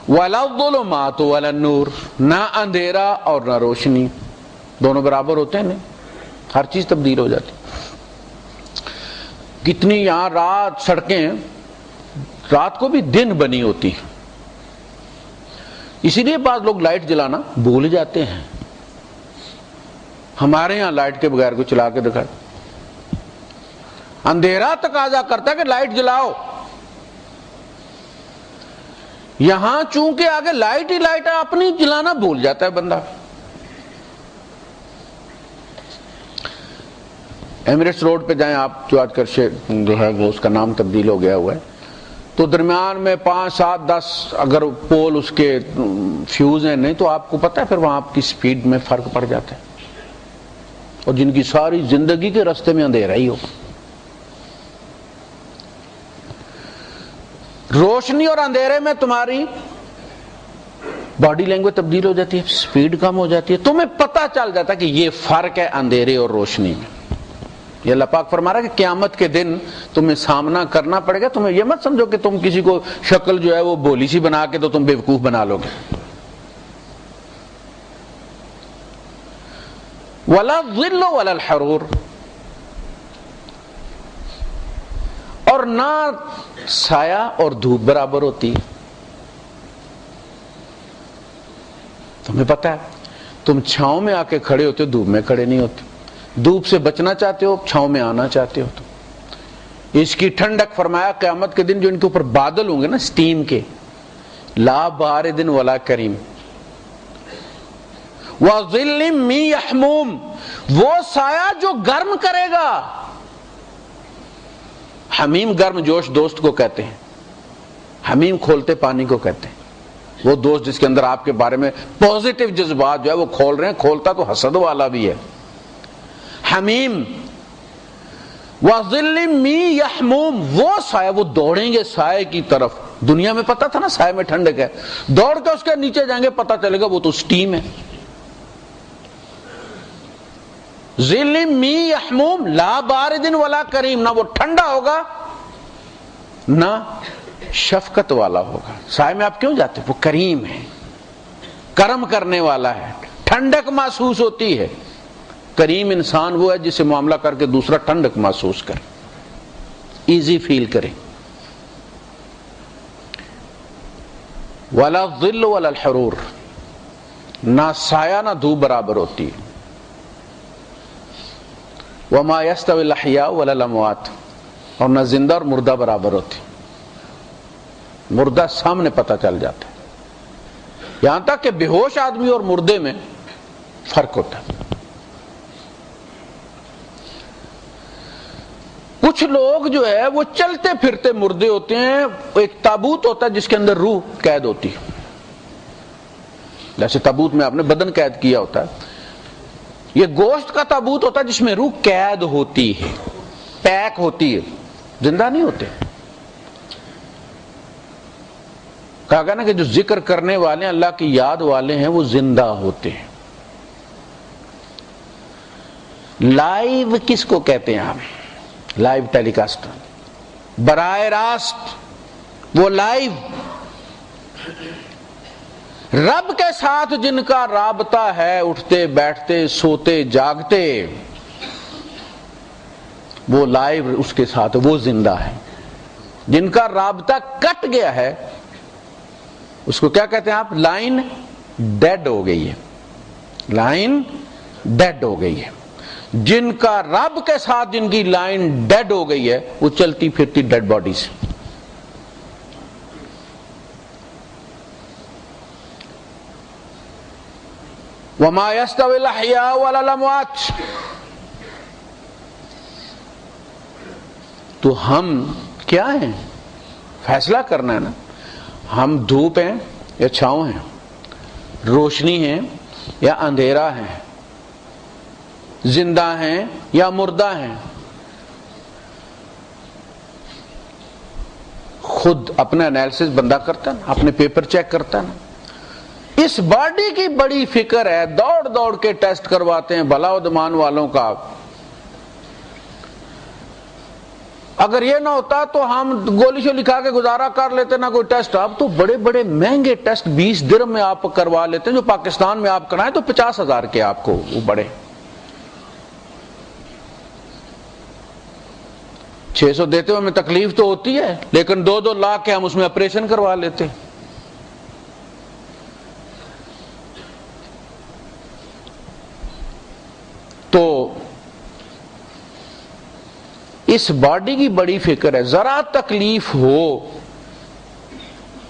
ولا الظلمات ولا النور، نہ اندھیرا اور نہ روشنی، دونوں برابر ہوتے ہیں، نہیں، ہر چیز تبدیل ہو جاتی۔ کتنی یہاں رات سڑکیں ہیں، رات کو بھی دن بنی ہوتی ہیں، اسی لیے بعض لوگ لائٹ جلانا بھول جاتے ہیں۔ ہمارے یہاں لائٹ کے بغیر کو چلا کے دکھا، اندھیرا تقاضا کرتا ہے کہ لائٹ جلاؤ، یہاں چونکہ آگے لائٹ ہی لائٹ ہے، اپنی جلانا بھول جاتا ہے بندہ۔ ایمریٹس روڈ پہ جائیں آپ، جو آج کل جو ہے وہ اس کا نام تبدیل ہو گیا ہوا ہے، تو درمیان میں 5 7 10 اگر پول اس کے فیوز ہیں نہیں تو آپ کو پتہ ہے پھر وہاں آپ کی سپیڈ میں فرق پڑ جاتا ہے، اور جن کی ساری زندگی کے راستے میں اندھیرا ہی ہو۔ روشنی اور اندھیرے میں تمہاری باڈی لینگویج تبدیل ہو جاتی ہے، سپیڈ کم ہو جاتی ہے، تمہیں پتہ چل جاتا ہے کہ یہ فرق ہے اندھیرے اور روشنی میں۔ یہ اللہ پاک فرما رہا ہے کہ قیامت کے دن تمہیں سامنا کرنا پڑے گا، تمہیں یہ مت سمجھو کہ تم کسی کو شکل جو ہے وہ بولی سی بنا کے تو تم بیوقوف بنا لو گے۔ ولا الظل ولا الحرور، اور نہ سایہ اور دھوپ برابر ہوتی ہے۔ تمہیں پتہ ہے تم چھاؤں میں آ کے کھڑے ہوتے ہو، دھوپ میں کھڑے نہیں ہوتے، دھوپ سے بچنا چاہتے ہو، چھاؤں میں آنا چاہتے ہو۔ تو اس کی ٹھنڈک فرمایا قیامت کے دن جو ان کے اوپر بادل ہوں گے نا سٹیم کے، لا بارد ولا کریم، وظل من یحموم، وہ سایہ جو گرم کرے گا۔ حمیم گرم جوش دوست کو کہتے ہیں، حمیم کھولتے پانی کو کہتے ہیں، وہ دوست جس کے اندر آپ کے بارے میں پازیٹیو جذبات جو ہے وہ کھول رہے ہیں، کھولتا تو حسد والا بھی ہے۔ حمیم وظل من یحموم، وہ سایہ، وہ دوڑیں گے سائے کی طرف۔ دنیا میں پتہ تھا نا سائے میں ٹھنڈک ہے، دوڑ کے اس کے نیچے جائیں گے پتہ چلے گا وہ تو سٹیم ہے۔ ظل من یحموم لا بارد ولا کریم، نہ وہ ٹھنڈا ہوگا نہ شفقت والا ہوگا۔ سائے میں آپ کیوں جاتے ہیں؟ وہ کریم ہے، کرم کرنے والا ہے، ٹھنڈک محسوس ہوتی ہے۔ کریم انسان وہ ہے جسے معاملہ کر کے دوسرا ٹھنڈک محسوس کرے، ایزی فیل کرے۔ ولا الظل ولا الحرور، نہ سایہ نہ دھوپ برابر ہوتی ہے۔ وما یستوی الاحیاء ولا الاموات، اور نہ زندہ اور مردہ برابر ہوتی، مردہ سامنے پتہ چل جاتا ہے، یہاں تک کہ بے ہوش آدمی اور مردے میں فرق ہوتا ہے۔ کچھ لوگ جو ہے وہ چلتے پھرتے مردے ہوتے ہیں، ایک تابوت ہوتا ہے جس کے اندر روح قید ہوتی ہے، جیسے تابوت میں آپ نے بدن قید کیا ہوتا ہے، یہ گوشت کا تابوت ہوتا ہے جس میں روح قید ہوتی ہے، پیک ہوتی ہے، زندہ نہیں ہوتے۔ کہا گیا نا کہ جو ذکر کرنے والے ہیں، اللہ کی یاد والے ہیں، وہ زندہ ہوتے ہیں۔ لائیو کس کو کہتے ہیں آپ؟ لائیو ٹیلی کاسٹ، براہ راست، وہ لائیو رب کے ساتھ جن کا رابطہ ہے، اٹھتے بیٹھتے سوتے جاگتے، وہ لائیو اس کے ساتھ، وہ زندہ ہے۔ جن کا رابطہ کٹ گیا ہے اس کو کیا کہتے ہیں آپ؟ لائن ڈیڈ ہو گئی ہے، لائن ڈیڈ ہو گئی ہے۔ جن کا رب کے ساتھ جن کی لائن ڈیڈ ہو گئی ہے وہ چلتی پھرتی ڈیڈ باڈیز۔ وما يستوي الاحياء ولا الاموات، تو ہم کیا ہیں؟ فیصلہ کرنا ہے نا، ہم دھوپ ہیں یا چھاؤں ہیں، روشنی ہیں یا اندھیرا ہیں، زندہ ہیں یا مردہ ہیں۔ خود اپنا انالیسس بندہ کرتا ہے نا، اپنے پیپر چیک کرتا ہے نا۔ اس باڈی کی بڑی فکر ہے، دوڑ دوڑ کے ٹیسٹ کرواتے ہیں بھلا و دمان والوں کا۔ اگر یہ نہ ہوتا تو ہم گولی شو لکھا کے گزارا کر لیتے نہ کوئی ٹیسٹ۔ اب تو بڑے بڑے مہنگے ٹیسٹ 20 درہم میں آپ کروا لیتے ہیں، جو پاکستان میں آپ کرائیں تو 50,000 کے آپ کو وہ بڑے 600 دیتے ہوئے ہمیں تکلیف تو ہوتی ہے، لیکن 2-2 لاکھ کے ہم اس میں آپریشن کروا لیتے۔ تو اس باڈی کی بڑی فکر ہے، ذرا تکلیف ہو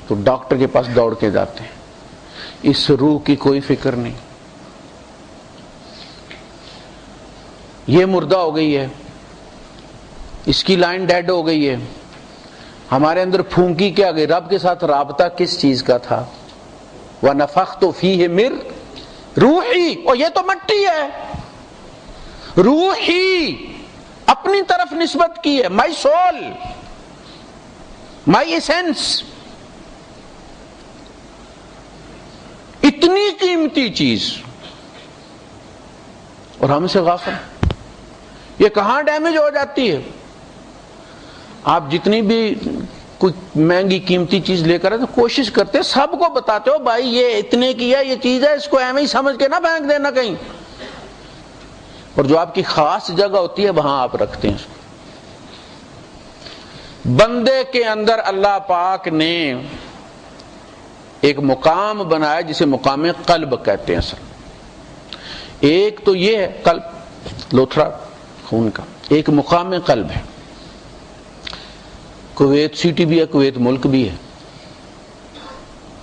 تو ڈاکٹر کے پاس دوڑ کے جاتے ہیں۔ اس روح کی کوئی فکر نہیں، یہ مردہ ہو گئی ہے، اس کی لائن ڈیڈ ہو گئی ہے، ہمارے اندر پھونکی کیا گئی؟ رب کے ساتھ رابطہ کس چیز کا تھا؟ وَنَفَخْتُ فِيهِ مِن روحی، اور یہ تو مٹی ہے، روحی اپنی طرف نسبت کی ہے، مائی سول، مائی ایسنس۔ اتنی قیمتی چیز اور ہم سے غافل۔ یہ کہاں ڈیمیج ہو جاتی ہے؟ آپ جتنی بھی کوئی مہنگی قیمتی چیز لے کر تو کوشش کرتے سب کو بتاتے ہو بھائی یہ اتنے کی ہے، یہ چیز ہے، اس کو ایویں ہی سمجھ کے نہ پھینک دینا کہیں، اور جو آپ کی خاص جگہ ہوتی ہے وہاں آپ رکھتے ہیں اس کو۔ بندے کے اندر اللہ پاک نے ایک مقام بنایا جسے مقام قلب کہتے ہیں۔ سر ایک تو یہ ہے قلب، لوتھڑا خون کا، ایک مقام قلب ہے۔ کویت سٹی بھی ہے، کویت ملک بھی ہے،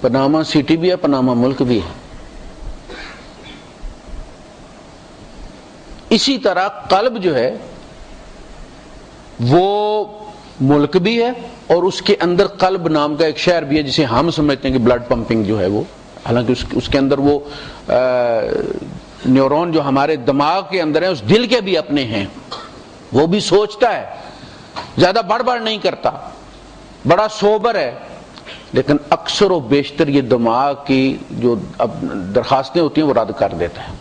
پناما سٹی بھی ہے، پناما ملک بھی ہے۔ اسی طرح قلب جو ہے وہ ملک بھی ہے، اور اس کے اندر قلب نام کا ایک شہر بھی ہے جسے ہم سمجھتے ہیں کہ بلڈ پمپنگ جو ہے وہ، حالانکہ اس کے اندر وہ نیورون جو ہمارے دماغ کے اندر ہیں اس دل کے بھی اپنے ہیں، وہ بھی سوچتا ہے، زیادہ بڑبڑ نہیں کرتا، بڑا سوبر ہے، لیکن اکثر و بیشتر یہ دماغ کی جو درخواستیں ہوتی ہیں وہ رد کر دیتا ہے۔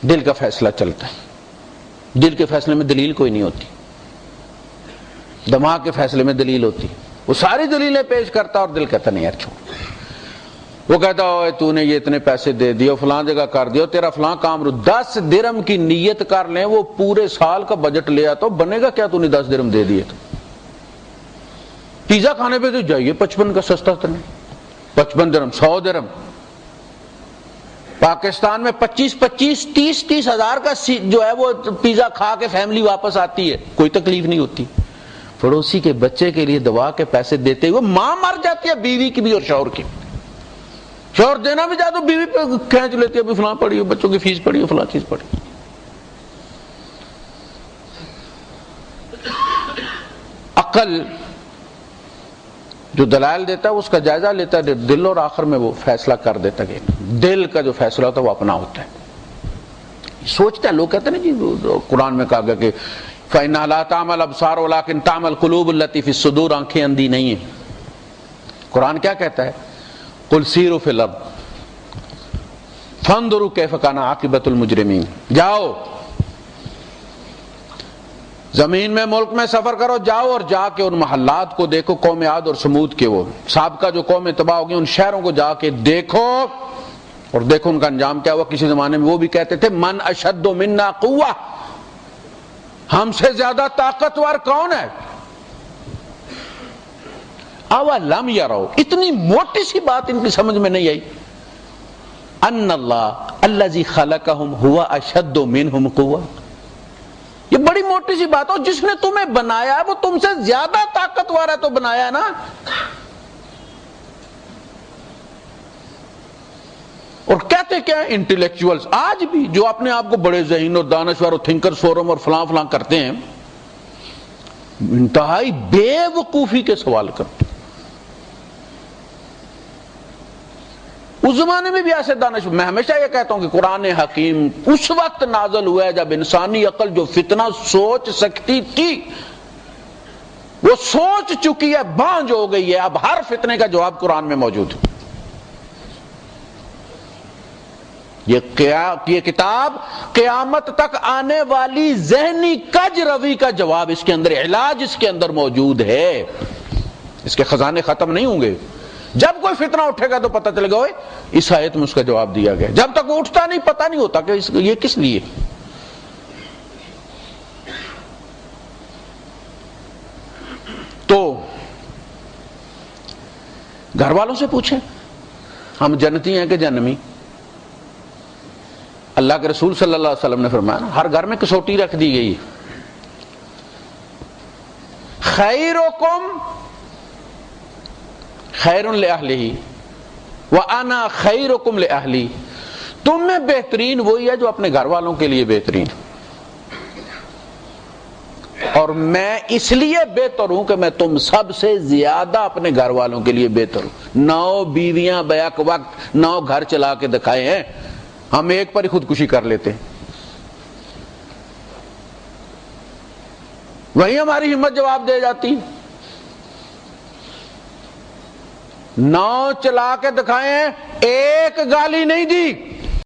دل کا فیصلہ چلتا ہے، دل کے فیصلے میں دلیل کوئی نہیں ہوتی، دماغ کے فیصلے میں دلیل ہوتی، وہ ساری دلیلیں پیش کرتا اور دل کہتا نہیں یار چھوڑ۔ وہ کہتا ہے تو نے یہ اتنے پیسے دے دیے، فلاں جگہ کر دیا، تیرا فلاں کام 10 درہم کی نیت کر لیں، وہ پورے سال کا بجٹ لے آتا، بنے گا کیا؟ تو نے 10 درہم دے دیے تو پیزا کھانے پہ تو جائیے 55 کا سستا تو نہیں، 55 درہم، 100 درہم۔ پاکستان میں 25-30 ہزار کا جو ہے وہ پیزا کھا کے فیملی واپس آتی ہے، کوئی تکلیف نہیں ہوتی۔ پڑوسی کے بچے کے لیے دوا کے پیسے دیتے ہوئے ماں مر جاتی ہے، بیوی کی بھی اور شوہر کی، شوہر دینا بھی چاہے تو بیوی پہ کھینچ لیتی ہے، فلاں پڑی ہو، بچوں کی فیس پڑی ہو، فلاں چیز پڑی۔ عقل جو دلائل دیتا ہے اس کا جائزہ لیتا ہے دل، اور آخر میں وہ فیصلہ کر دیتا ہے کہ دل کا جو فیصلہ ہوتا ہے وہ اپنا ہوتا ہے. سوچتا ہے، لوگ کہتے ہیں نا جی قرآن میں کہا گیا کہ فَإِنَّهَا لَا تَعْمَى الْأَبْصَارُ وَلَكِنْ تَعْمَى الْقُلُوبُ الَّتِي فِي الصُّدُورِ، آنکھیں اندھی نہیں ہیں. قرآن کیا کہتا ہے؟ قُلْ سِیرُوا فِی الْأَرْضِ فَانظُرُوا كَیْفَ کَانَ عَاقِبَةُ الْمُجْرِمِینَ. جاؤ زمین میں، ملک میں سفر کرو، جاؤ اور جا کے ان محلات کو دیکھو، قوم عاد اور سمود کے وہ سابقہ جو قومیں تباہ ہو گئی ان شہروں کو جا کے دیکھو اور دیکھو ان کا انجام کیا ہوا. کسی زمانے میں وہ بھی کہتے تھے من اشد منا قوہ، ہم سے زیادہ طاقتور کون ہے؟ اولم یروا، اتنی موٹی سی بات ان کی سمجھ میں نہیں آئی. ان اللہ الذی خلقہم هو اشد منہم قوہ، یہ بڑی موٹی سی بات ہو، جس نے تمہیں بنایا ہے وہ تم سے زیادہ طاقتور ہے تو بنایا ہے نا. اور کہتے کیا انٹلیکچوئلز آج بھی جو اپنے آپ کو بڑے ذہین اور دانشور اور تھنکرز فورم اور فلاں فلاں کرتے ہیں، انتہائی بے وقوفی کے سوال کرتے. اس زمانے میں بھی ایسے دانش، میں ہمیشہ یہ کہتا ہوں کہ قرآن حکیم اس وقت نازل ہوا ہے جب انسانی عقل جو فتنہ سوچ سکتی تھی وہ سوچ چکی ہے، بانجھ ہو گئی ہے. اب ہر فتنے کا جواب قرآن میں موجود ہے. یہ کتاب قیامت تک آنے والی ذہنی کج روی کا جواب، اس کے اندر علاج اس کے اندر موجود ہے. اس کے خزانے ختم نہیں ہوں گے. جب کوئی فتنہ اٹھے گا تو پتہ چلے گا اس آیت میں اس کا جواب دیا گیا. جب تک وہ اٹھتا نہیں پتہ نہیں ہوتا کہ یہ کس لیے. تو گھر والوں سے پوچھیں ہم جنتی ہیں کہ جہنمی. اللہ کے رسول صلی اللہ علیہ وسلم نے فرمایا ہر گھر میں کسوٹی رکھ دی گئی. خیرکم خیر لأہلہ وَأَنَا خَيْرُكُمْ لِأَہْلِی، تم میں بہترین وہی ہے جو اپنے گھر والوں کے لیے بہترین، اور میں اس لیے بہتر ہوں کہ میں تم سب سے زیادہ اپنے گھر والوں کے لیے بہتر ہوں. 9 بیویاں بیک وقت 9 گھر چلا کے دکھائے ہیں، ہم ایک پر ہی خودکشی کر لیتے ہیں. وہی ہماری ہمت جواب دے جاتی. 9 چلا کے دکھائے ہیں، ایک گالی نہیں دی.